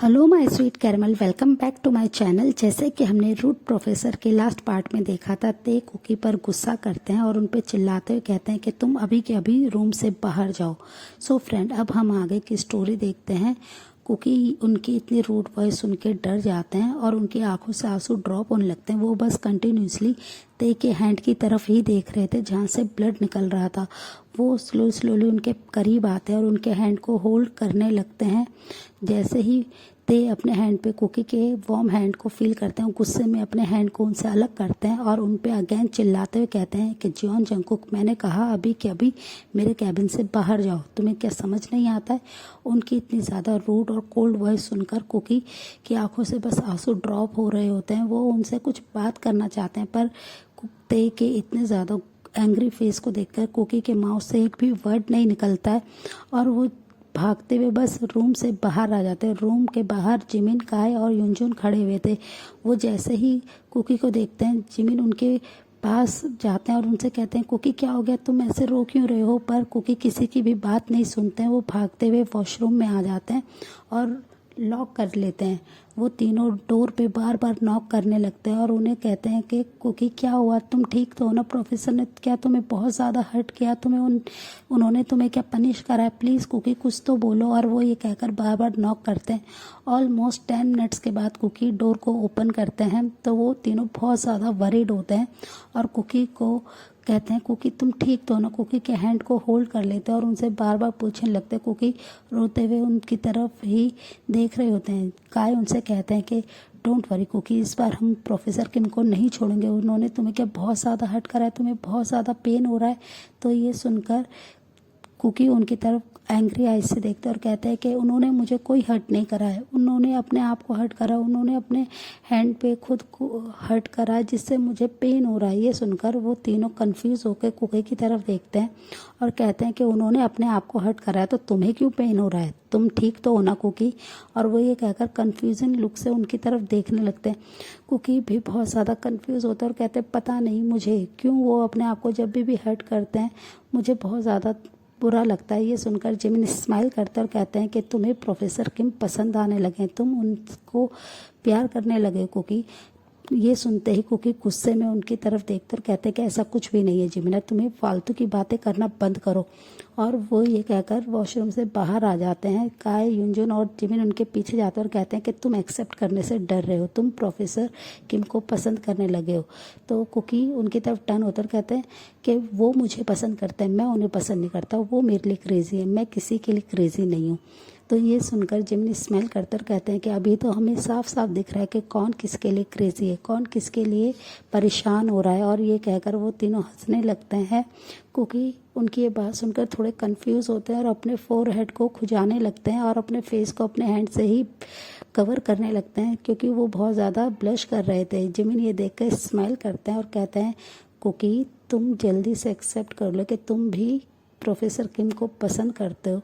Hello my sweet caramel, welcome back to my channel. जैसे कि हमने रूट प्रोफेसर के लास्ट पार्ट में देखा था, ते कुकी पर गुस्सा करते हैं और उन पे चिल्लाते हुए कहते हैं कि तुम अभी के अभी रूम से बाहर जाओ। सो फ्रेंड, अब हम आगे की स्टोरी देखते हैं। कुकी उनकी इतनी रूट वॉइस सुन के डर जाते हैं और उनकी आंखों से आंसू ड्रॉप होने लगते हैं। वो बस कंटिन्यूसली ते के हैंड की तरफ ही देख रहे थे जहाँ से ब्लड निकल रहा था। वो स्लोली उनके करीब आते हैं और उनके हैंड को होल्ड करने लगते हैं। जैसे ही ते अपने हैंड पे कुकी के वार्म हैंड को फील करते हैं, गुस्से में अपने हैंड को उनसे अलग करते हैं और उन पे अगेन चिल्लाते हुए कहते हैं कि जियोन जंगकुक, मैंने कहा अभी के अभी मेरे कैबिन से बाहर जाओ। तुम्हें क्या समझ नहीं आता है? उनकी इतनी ज़्यादा रूड और कोल्ड वॉइस सुनकर कुकी की आंखों से बस आंसू ड्रॉप हो रहे होते हैं। वो उनसे कुछ बात करना चाहते हैं, पर ते के इतने ज़्यादा एंग्री फेस को देखकर कुकी के माउथ से एक भी वर्ड नहीं निकलता है और वो भागते हुए बस रूम से बाहर आ जाते हैं। रूम के बाहर जिमिन, काय और युनजुन खड़े हुए थे। वो जैसे ही कुकी को देखते हैं, जिमिन उनके पास जाते हैं और उनसे कहते हैं, कुकी क्या हो गया, तुम ऐसे रो क्यों रहे हो? पर कुकी किसी की भी बात नहीं सुनते हैं। वो भागते हुए वॉशरूम में आ जाते हैं और लॉक कर लेते हैं। वो तीनों डोर पे बार बार नॉक करने लगते हैं और उन्हें कहते हैं कि कुकी क्या हुआ, तुम ठीक तो हो ना? प्रोफेसर ने क्या तुम्हें बहुत ज़्यादा हर्ट किया? उन्होंने तुम्हें क्या पनिश करा है? प्लीज़ कुकी कुछ तो बोलो। और वो ये कहकर बार बार नॉक करते हैं। ऑलमोस्ट 10 मिनट्स के बाद कुकी डोर को ओपन करते हैं तो वो तीनों बहुत ज़्यादा वरीड होते हैं और कुकी को कहते हैं, कुकी तुम ठीक तो हो ना? कुकी के हैंड को होल्ड कर लेते हैं और उनसे बार बार पूछने लगते हैं। कुकी रोते हुए उनकी तरफ ही देख रहे होते हैं। काय उनसे कहते हैं कि डोंट वरी कुकी, इस बार हम प्रोफेसर किम को नहीं छोड़ेंगे। उन्होंने तुम्हें क्या बहुत ज़्यादा हर्ट करा है? तुम्हें बहुत ज़्यादा पेन हो रहा है? तो ये सुनकर कुकी उनकी तरफ एंग्री आइज से देखते और कहते हैं कि उन्होंने मुझे कोई हर्ट नहीं करा है, उन्होंने अपने आप को हर्ट करा, उन्होंने अपने हैंड पे खुद को हर्ट करा है जिससे मुझे पेन हो रहा है। ये सुनकर वो तीनों कंफ्यूज होकर कुकी की तरफ देखते हैं और कहते हैं कि उन्होंने अपने आप को हर्ट करा है तो तुम्हें क्यों पेन हो रहा है? तुम ठीक तो हो ना कुकी? और वो ये कहकर कन्फ्यूजन लुक से उनकी तरफ देखने लगते हैं। कुकी भी बहुत ज़्यादा कन्फ्यूज़ होता है और कहते हैं, पता नहीं मुझे क्यों वो अपने आप को जब भी हर्ट करते हैं मुझे बहुत ज़्यादा बुरा लगता है। ये सुनकर जिमिन स्माइल करते और कहते हैं कि तुम्हें प्रोफेसर किम पसंद आने लगे, तुम उनको प्यार करने लगे कुकी। ये सुनते ही कुकी गुस्से में उनकी तरफ देखते और कहते हैं कि ऐसा कुछ भी नहीं है जिमिन, तुम्हें फालतू की बातें करना बंद करो। और वो ये कहकर वॉशरूम से बाहर आ जाते हैं। काय, युनजुन और जिमिन उनके पीछे जाते हैं और कहते हैं कि तुम एक्सेप्ट करने से डर रहे हो, तुम प्रोफेसर किम को पसंद करने लगे हो। तो कुकी उनकी तरफ टर्न होकर कहते हैं कि वो मुझे पसंद करते हैं, मैं उन्हें पसंद नहीं करता, वो मेरे लिए क्रेजी है, मैं किसी के लिए क्रेजी नहीं हूँ। तो ये सुनकर जिमिन स्माइल करते और कहते हैं कि अभी तो हमें साफ साफ दिख रहा है कि कौन किसके लिए क्रेजी है, कौन किसके लिए परेशान हो रहा है। और ये कहकर वो तीनों हंसने लगते हैं। क्योंकि उनकी ये बात सुनकर थोड़े कंफ्यूज होते हैं और अपने फोरहेड को खुजाने लगते हैं और अपने फेस को अपने हैंड से ही कवर करने लगते हैं क्योंकि वो बहुत ज़्यादा ब्लश कर रहे थे। जिमिन ये देखकर स्माइल करते हैं और कहते हैं, कुकी तुम जल्दी से एक्सेप्ट कर लो कि तुम भी प्रोफेसर किम को पसंद करते हो।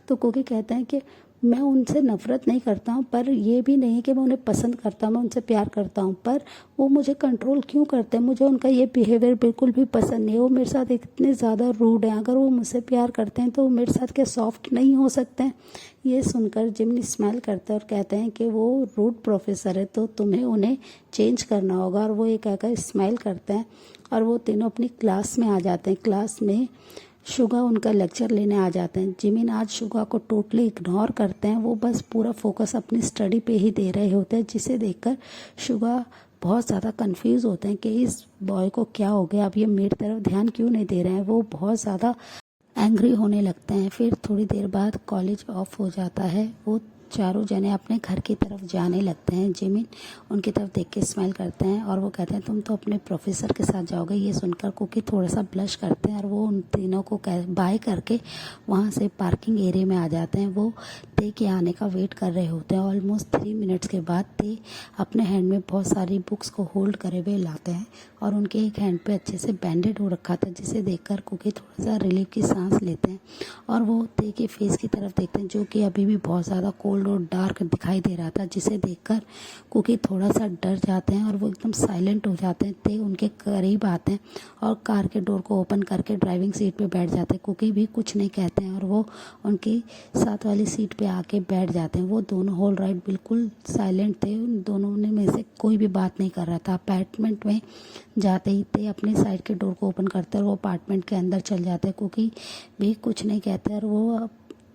तो कुकी कहते हैं कि मैं उनसे नफ़रत नहीं करता हूँ, पर ये भी नहीं कि मैं उन्हें पसंद करता हूँ, मैं उनसे प्यार करता हूँ, पर वो मुझे कंट्रोल क्यों करते हैं? मुझे उनका ये बिहेवियर बिल्कुल भी पसंद नहीं है। वो मेरे साथ इतने ज़्यादा रूड हैं। अगर वो मुझसे प्यार करते हैं तो वो मेरे साथ क्या सॉफ्ट नहीं हो सकते हैं? ये सुनकर जिमिन स्माइल करते हैं और कहते हैं कि वो रूड प्रोफेसर है तो तुम्हें उन्हें चेंज करना होगा। और वो ये कहकर स्माइल करते हैं और वो तीनों अपनी क्लास में आ जाते हैं। क्लास में शुगा उनका लेक्चर लेने आ जाते हैं। जिमिन आज शुगा को टोटली इग्नोर करते हैं। वो बस पूरा फोकस अपनी स्टडी पे ही दे रहे होते हैं, जिसे देखकर शुगा बहुत ज़्यादा कंफ्यूज होते हैं कि इस बॉय को क्या हो गया, अब ये मेरी तरफ ध्यान क्यों नहीं दे रहे हैं। वो बहुत ज़्यादा एंग्री होने लगते हैं। फिर थोड़ी देर बाद कॉलेज ऑफ हो जाता है। वो चारों जने अपने घर की तरफ जाने लगते हैं। जिमिन उनकी तरफ देख के स्माइल करते हैं और वो कहते हैं, तुम तो अपने प्रोफेसर के साथ जाओगे। ये सुनकर कुकी थोड़ा सा ब्लश करते हैं और वो उन तीनों को बाय करके वहाँ से पार्किंग एरिया में आ जाते हैं। वो ते के आने का वेट कर रहे होते हैं। ऑलमोस्ट 3 मिनट्स के बाद ते अपने हैंड में बहुत सारी बुक्स को होल्ड करे हुए लाते हैं और उनके एक हैंड पे अच्छे से बैंडेड हो रखा था, जिसे देखकर कुकी थोड़ा सा रिलीफ की सांस लेते हैं और वो ते के फेस की तरफ देखते हैं जो कि अभी भी बहुत ज़्यादा कोल्ड कोल्ड और डार्क दिखाई दे रहा था, जिसे देखकर कुकी थोड़ा सा डर जाते हैं और वो एकदम साइलेंट हो जाते हैं। ते उनके करीब आते हैं और कार के डोर को ओपन करके ड्राइविंग सीट पे बैठ जाते हैं। कुकी भी कुछ नहीं कहते हैं और वो उनकी साथ वाली सीट पे आके बैठ जाते हैं। वो दोनों होल राइड बिल्कुल साइलेंट थे, उन दोनों में से कोई भी बात नहीं कर रहा था। अपार्टमेंट में जाते ही ते अपनी साइड के डोर को ओपन करते हैं और वो अपार्टमेंट के अंदर चल जाते हैं। कुकी भी कुछ नहीं कहते और वो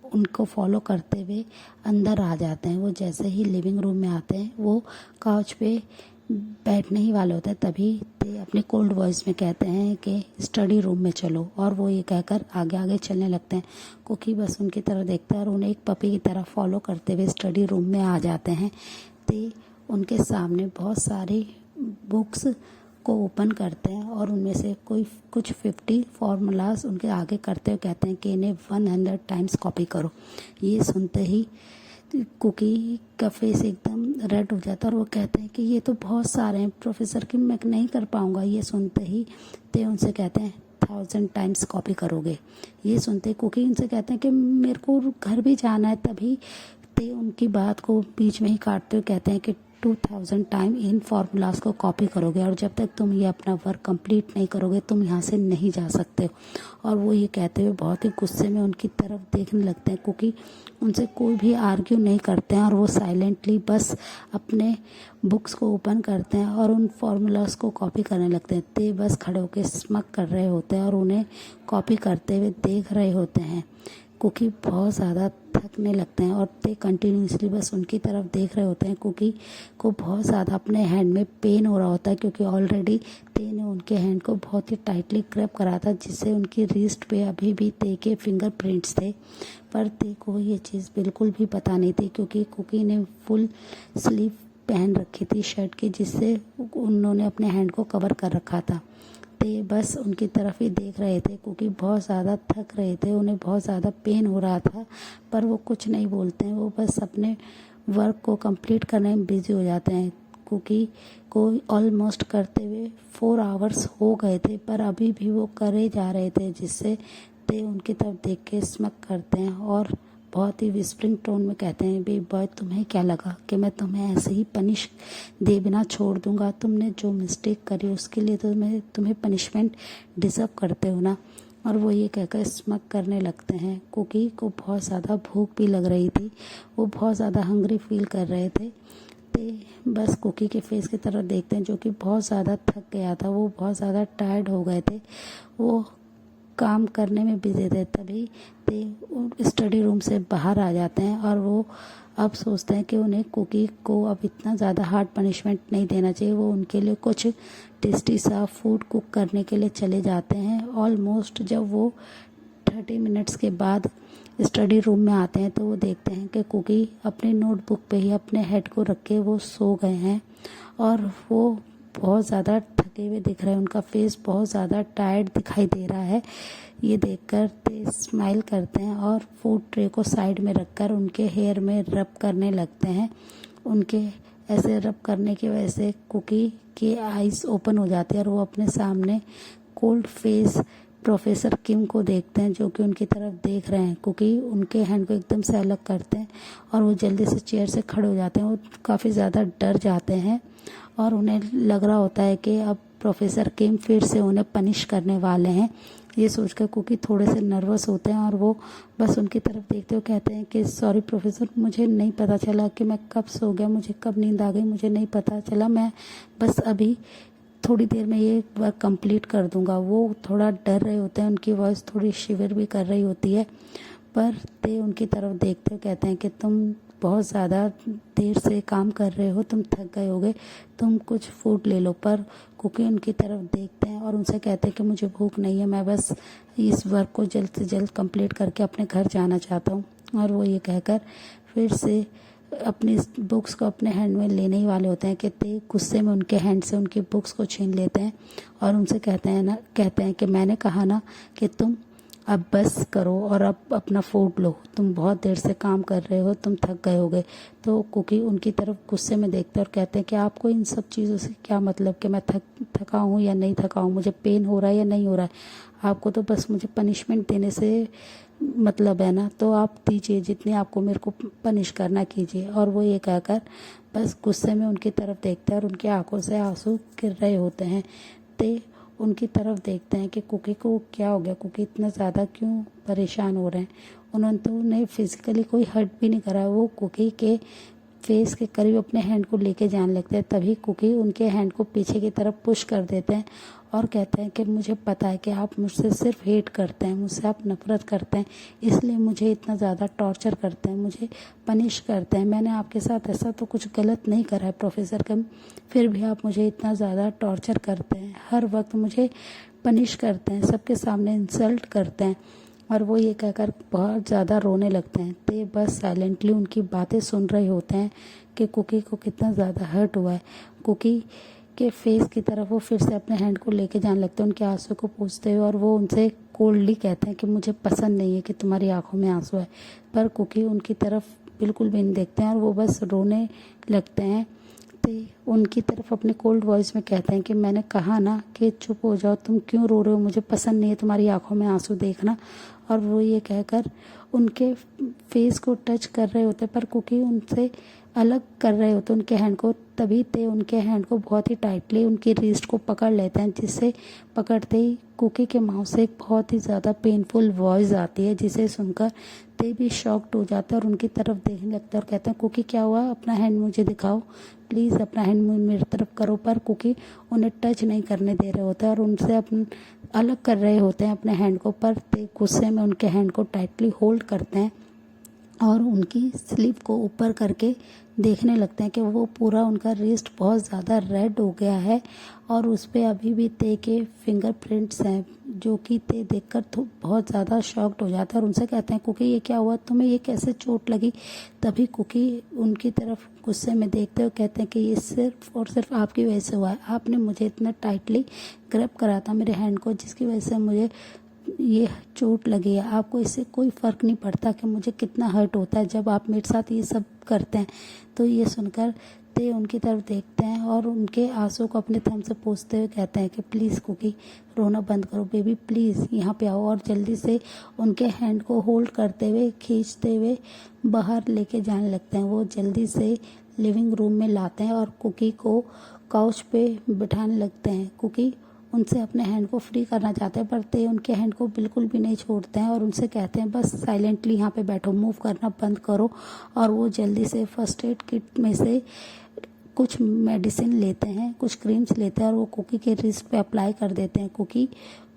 उनको फॉलो करते हुए अंदर आ जाते हैं। वो जैसे ही लिविंग रूम में आते हैं, वो काउच पे बैठने ही वाले होते हैं, तभी ते अपनी कोल्ड वॉइस में कहते हैं कि स्टडी रूम में चलो, और वो ये कहकर आगे आगे चलने लगते हैं। कुकी बस उनकी तरफ देखता है और उन्हें एक पपी की तरह फॉलो करते हुए स्टडी रूम में आ जाते हैं। ते उनके सामने बहुत सारी बुक्स को ओपन करते हैं और उनमें से कुछ 50 फार्मूलाज उनके आगे करते हुए कहते हैं कि इन्हें 100 टाइम्स कॉपी करो। ये सुनते ही कुकी का फेस एकदम रेड हो जाता है और वो कहते हैं कि ये तो बहुत सारे हैं प्रोफेसर, कि मैं नहीं कर पाऊँगा। ये सुनते ही ते उनसे कहते हैं 1000 टाइम्स कॉपी करोगे। ये सुनते ही कुकी उनसे कहते हैं कि मेरे को घर भी जाना है। तभी ते उनकी बात को बीच में ही काटते हुए कहते हैं कि 2000 टाइम इन फार्मूलाज को कॉपी करोगे और जब तक तुम ये अपना वर्क कंप्लीट नहीं करोगे तुम यहाँ से नहीं जा सकते हो। और वो ये कहते हुए बहुत ही गुस्से में उनकी तरफ देखने लगते हैं, क्योंकि उनसे कोई भी आर्ग्यू नहीं करते हैं और वो साइलेंटली बस अपने बुक्स को ओपन करते हैं और उन फार्मूलाज को कॉपी करने लगते हैं। ते बस खड़े होकर स्मक कर रहे होते हैं और उन्हें कॉपी करते हुए देख रहे होते हैं। कुकी बहुत ज़्यादा थकने लगते हैं और ते कंटिन्यूसली बस उनकी तरफ देख रहे होते हैं। कुकी को बहुत ज़्यादा अपने हैंड में पेन हो रहा होता है, क्योंकि ऑलरेडी ते ने उनके हैंड को बहुत ही टाइटली ग्रैब करा था, जिससे उनकी रिस्ट पे अभी भी ते के फिंगरप्रिंट्स थे। पर ते को ये चीज़ बिल्कुल भी पता नहीं थी, क्योंकि कुकी ने फुल स्लीव पहन रखी थी शर्ट की, जिससे उन्होंने अपने हैंड को कवर कर रखा था। ते बस उनकी तरफ ही देख रहे थे, क्योंकि बहुत ज़्यादा थक रहे थे, उन्हें बहुत ज़्यादा पेन हो रहा था, पर वो कुछ नहीं बोलते हैं। वो बस अपने वर्क को कंप्लीट करने में बिजी हो जाते हैं। कुकी को ऑलमोस्ट करते हुए 4 आवर्स हो गए थे, पर अभी भी वो करे जा रहे थे, जिससे ते उनकी तरफ देख के स्मक करते हैं और बहुत ही विस्परिंग टोन में कहते हैं, बी बॉय तुम्हें क्या लगा कि मैं तुम्हें ऐसे ही पनिश दे बिना छोड़ दूंगा? तुमने जो मिस्टेक करी उसके लिए तो तुम्हें पनिशमेंट डिज़र्व करते हो ना। और वो ये कहकर स्मक करने लगते हैं। कुकी को बहुत ज़्यादा भूख भी लग रही थी, वो बहुत ज़्यादा हंग्री फील कर रहे थे। ते बस कुकी के फेस की तरफ देखते हैं, जो कि बहुत ज़्यादा थक गया था, वो बहुत ज़्यादा टायर्ड हो गए थे, वो काम करने में बिजी थे। तभी ते स्टडी रूम से बाहर आ जाते हैं और वो अब सोचते हैं कि उन्हें कुकी को अब इतना ज़्यादा हार्ड पनिशमेंट नहीं देना चाहिए। वो उनके लिए कुछ टेस्टी सा फूड कुक करने के लिए चले जाते हैं। ऑलमोस्ट जब वो 30 मिनट्स के बाद स्टडी रूम में आते हैं तो वो देखते हैं कि कुकी अपनी नोटबुक पे ही अपने हेड को रख के वो सो गए हैं और वो बहुत ज़्यादा थके हुए दिख रहे हैं। उनका फेस बहुत ज़्यादा टायर्ड दिखाई दे रहा है। ये देखकर ते स्माइल करते हैं और फूड ट्रे को साइड में रखकर उनके हेयर में रब करने लगते हैं। उनके ऐसे रब करने की वजह से कुकी की आइज़ ओपन हो जाती है और वो अपने सामने कोल्ड फेस प्रोफेसर किम को देखते हैं, जो कि उनकी तरफ देख रहे हैं। कुकी उनके हैंड को एकदम से अलग करते हैं और वो जल्दी से चेयर से खड़े हो जाते हैं। वो काफ़ी ज़्यादा डर जाते हैं और उन्हें लग रहा होता है कि अब प्रोफेसर किम फिर से उन्हें पनिश करने वाले हैं। ये सोचकर कुकी थोड़े से नर्वस होते हैं और वो बस उनकी तरफ देखते हुए कहते हैं कि सॉरी प्रोफेसर, मुझे नहीं पता चला कि मैं कब सो गया, मुझे कब नींद आ गई, मुझे नहीं पता चला। मैं बस अभी थोड़ी देर में ये वर्क कंप्लीट कर दूंगा। वो थोड़ा डर रहे होते हैं, उनकी वॉइस थोड़ी शिवर भी कर रही होती है। पर ते उनकी तरफ देखते हुए कहते हैं कि तुम बहुत ज़्यादा देर से काम कर रहे हो, तुम थक गए होगे, तुम कुछ फूड ले लो। पर कुकी उनकी तरफ देखते हैं और उनसे कहते हैं कि मुझे भूख नहीं है, मैं बस इस वर्क को जल्द से जल्द कंप्लीट करके अपने घर जाना चाहता हूँ। और वो ये कहकर फिर से अपनी बुक्स को अपने हैंड में लेने ही वाले होते हैं कि ते गुस्से में उनके हैंड से उनकी बुक्स को छीन लेते हैं और उनसे कहते हैं कि मैंने कहा ना कि तुम अब बस करो और अब अपना फूड लो, तुम बहुत देर से काम कर रहे हो, तुम थक गए होगे। तो कुकी उनकी तरफ गुस्से में देखते हैं और कहते हैं कि आपको इन सब चीज़ों से क्या मतलब कि मैं थका हूँ या नहीं थका हूँ, मुझे पेन हो रहा है या नहीं हो रहा है, आपको तो बस मुझे पनिशमेंट देने से मतलब है ना, तो आप दीजिए, जितनी आपको मेरे को पनिश करना कीजिए। और वो ये कहकर बस गुस्से में उनकी तरफ देखता है और उनकी आंखों से आंसू गिर रहे होते हैं। ते उनकी तरफ देखते हैं कि कुकी को क्या हो गया, कुकी इतना ज़्यादा क्यों परेशान हो रहे हैं। उन्होंने तो उन्हें फिजिकली कोई हर्ट भी नहीं करा, वो कुकी के फेस के करीब अपने हैंड को लेके जाने लगते हैं। तभी कुकी उनके हैंड को पीछे की तरफ पुश कर देते हैं और कहते हैं कि मुझे पता है कि आप मुझसे सिर्फ हेट करते हैं, मुझसे आप नफरत करते हैं, इसलिए मुझे इतना ज़्यादा टॉर्चर करते हैं, मुझे पनिश करते हैं। मैंने आपके साथ ऐसा तो कुछ गलत नहीं करा है प्रोफेसर कम, फिर भी आप मुझे इतना ज़्यादा टॉर्चर करते हैं, हर वक्त मुझे पनिश करते हैं, सबके सामने इंसल्ट करते हैं। और वो ये कहकर बहुत ज़्यादा रोने लगते हैं। ते बस साइलेंटली उनकी बातें सुन रहे होते हैं कि कुकी को कितना ज़्यादा हर्ट हुआ है। कुकी के फेस की तरफ वो फिर से अपने हैंड को लेके जाने लगते हैं, उनके आंसू को पूछते हुए, और वो उनसे कोल्डली कहते हैं कि मुझे पसंद नहीं है कि तुम्हारी आंखों में आंसू है। पर कुकी उनकी तरफ बिल्कुल भी नहीं देखते हैं और वो बस रोने लगते हैं। तो उनकी तरफ अपने कोल्ड वॉइस में कहते हैं कि मैंने कहा ना कि चुप हो जाओ, तुम क्यों रो रहे हो, मुझे पसंद नहीं है तुम्हारी आंखों में आंसू देखना। और वो ये कहकर उनके फेस को टच कर रहे होते, पर कुकी उनसे अलग कर रहे होते उनके हैंड को। तभी ते उनके हैंड को बहुत ही टाइटली उनकी रिस्ट को पकड़ लेते हैं, जिससे पकड़ते ही कुकी के माउथ से एक बहुत ही ज़्यादा पेनफुल वॉइस आती है, जिसे सुनकर ते भी शॉक्ड हो जाता है और उनकी तरफ देखने लगता है और कहते हैं कुकी क्या हुआ, अपना हैंड मुझे दिखाओ, प्लीज़ अपना हैंड मेरी तरफ करो। पर कुकी उन्हें टच नहीं करने दे रहे होते और उनसे अपन अलग कर रहे होते हैं अपने हैंड को। पर ते गुस्से में उनके हैंड को टाइटली होल्ड करते हैं और उनकी स्लीव को ऊपर करके देखने लगते हैं कि वो पूरा उनका रिस्ट बहुत ज़्यादा रेड हो गया है और उस पर अभी भी ते के फिंगरप्रिंट्स हैं, जो कि ते देखकर तो बहुत ज़्यादा शॉक्ड हो जाता है और उनसे कहते हैं कुकी ये क्या हुआ, तुम्हें ये कैसे चोट लगी। तभी कुकी उनकी तरफ गुस्से में देखते हुए कहते हैं कि ये सिर्फ और सिर्फ आपकी वजह से हुआ है, आपने मुझे इतना टाइटली ग्रैब करा था मेरे हैंड को, जिसकी वजह से मुझे ये चोट लगी है। आपको इससे कोई फ़र्क नहीं पड़ता कि मुझे कितना हर्ट होता है जब आप मेरे साथ ये सब करते हैं। तो ये सुनकर ते उनकी तरफ देखते हैं और उनके आंसू को अपने थंब से पोंछते हुए कहते हैं कि प्लीज़ कुकी रोना बंद करो, बेबी प्लीज़ यहाँ पे आओ। और जल्दी से उनके हैंड को होल्ड करते हुए खींचते हुए बाहर लेके जाने लगते हैं। वो जल्दी से लिविंग रूम में लाते हैं और कुकी को काउच पे बिठाने लगते हैं। कुकी उनसे अपने हैंड को फ्री करना चाहते हैं, पर ते उनके हैंड को बिल्कुल भी नहीं छोड़ते हैं और उनसे कहते हैं बस साइलेंटली यहाँ पे बैठो, मूव करना बंद करो। और वो जल्दी से फर्स्ट एड किट में से कुछ मेडिसिन लेते हैं, कुछ क्रीम्स लेते हैं और वो कुकी के रिस्ट पे अप्लाई कर देते हैं। कुकी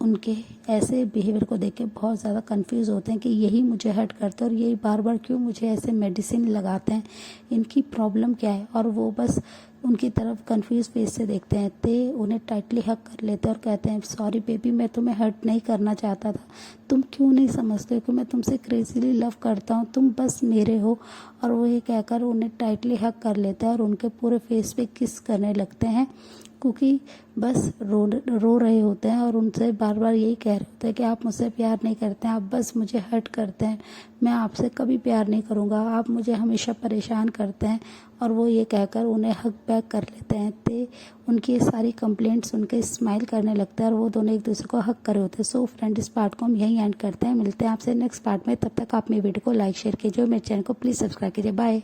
उनके ऐसे बिहेवियर को देख के बहुत ज़्यादा कंफ्यूज होते हैं कि यही मुझे हर्ट करते हैं और यही बार बार क्यों मुझे ऐसे मेडिसिन लगाते हैं, इनकी प्रॉब्लम क्या है। और वो बस उनकी तरफ कंफ्यूज फेस से देखते हैं। ते उन्हें टाइटली हक कर लेते हैं और कहते हैं सॉरी बेबी, मैं तुम्हें हर्ट नहीं करना चाहता था, तुम क्यों नहीं समझते हो कि मैं तुमसे क्रेजीली लव करता हूँ, तुम बस मेरे हो। और वो ये कहकर उन्हें टाइटली हक कर लेते हैं और उनके पूरे फेस पे किस करने लगते हैं। क्योंकि बस रो रहे होते हैं और उनसे बार बार यही कह रहे होते हैं कि आप मुझसे प्यार नहीं करते हैं, आप बस मुझे हर्ट करते हैं, मैं आपसे कभी प्यार नहीं करूँगा, आप मुझे हमेशा परेशान करते हैं। और वो ये कहकर उन्हें हक बैक कर लेते हैं। ते उनकी ये सारी कंप्लेंट्स उनके स्माइल करने लगता है और वो दोनों एक दूसरे को हक कर रहे होते हैं। सो फ्रेंड, इस पार्ट को हम यहीं एंड करते हैं, मिलते हैं आपसे नेक्स्ट पार्ट में। तब तक आप मेरी वीडियो को लाइक शेयर कीजिए और मेरे चैनल को प्लीज़ सब्सक्राइब कीजिए। बाय।